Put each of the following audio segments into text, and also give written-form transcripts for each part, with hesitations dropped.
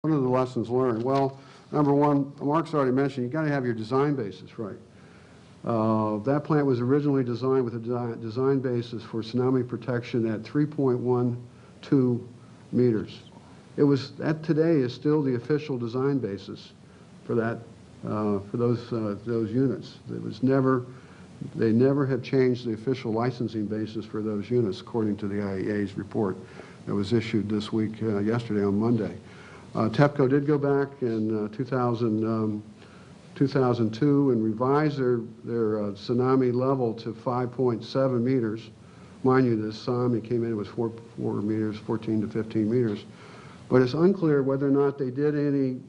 What are the lessons learned? Well, number one, Marc's already mentioned, you've got to have your design basis right. That plant was originally designed with a design basis for tsunami protection at 3.12 meters. That today is still the official design basis for that, for those units. They never have changed the official licensing basis for those units, according to the IEA's report that was issued this week, yesterday on Monday. TEPCO did go back in 2002 and revise their tsunami level to 5.7 meters. Mind you, this tsunami came in, it was 4 meters, 14 to 15 meters. But it's unclear whether or not they did any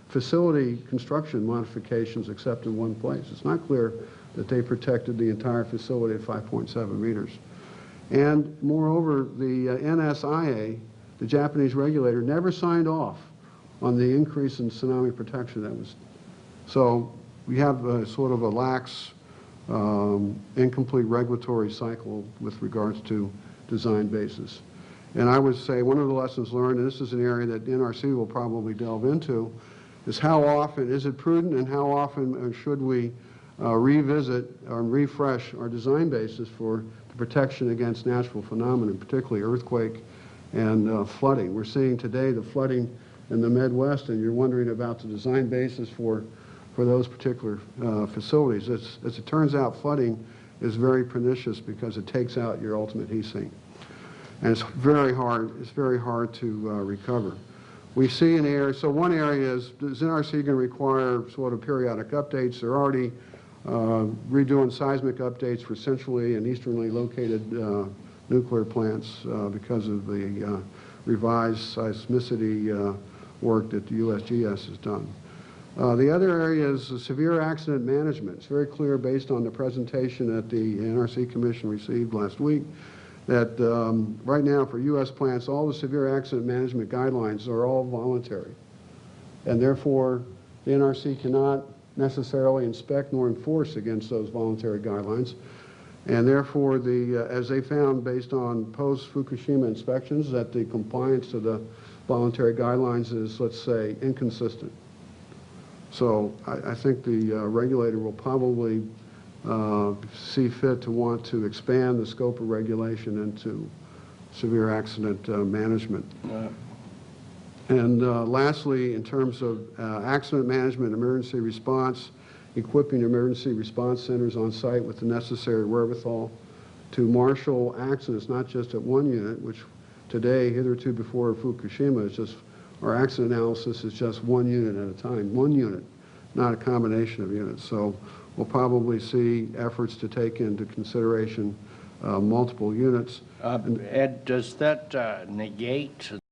facility construction modifications except in one place. It's not clear that they protected the entire facility at 5.7 meters. And moreover, the NSIA, the Japanese regulator, never signed off on the increase in tsunami protection that was. So we have sort of a lax, incomplete regulatory cycle with regards to design basis. And I would say one of the lessons learned, and this is an area that NRC will probably delve into, is how often is it prudent and how often should we revisit or refresh our design basis for the protection against natural phenomena, particularly earthquake and flooding. We're seeing today the flooding in the Midwest, and you're wondering about the design basis for those particular facilities. As it turns out, flooding is very pernicious because it takes out your ultimate heat sink. And it's very hard to recover. We see an area, so one area is NRC going to require sort of periodic updates? They're already redoing seismic updates for centrally and easternly located nuclear plants because of the revised seismicity work that the USGS has done. The other area is severe accident management. It's very clear based on the presentation that the NRC Commission received last week that right now for U.S. plants, all the severe accident management guidelines are all voluntary. And therefore, the NRC cannot necessarily inspect nor enforce against those voluntary guidelines. And therefore, as they found based on post-Fukushima inspections, that the compliance to the voluntary guidelines is, let's say, inconsistent. So I think the regulator will probably see fit to want to expand the scope of regulation into severe accident management. And lastly, in terms of accident management, emergency response, equipping emergency response centers on site with the necessary wherewithal to marshal accidents, not just at one unit, which today, hitherto before Fukushima, is just, our accident analysis is just one unit at a time, one unit, not a combination of units. So we'll probably see efforts to take into consideration multiple units. Ed, does that negate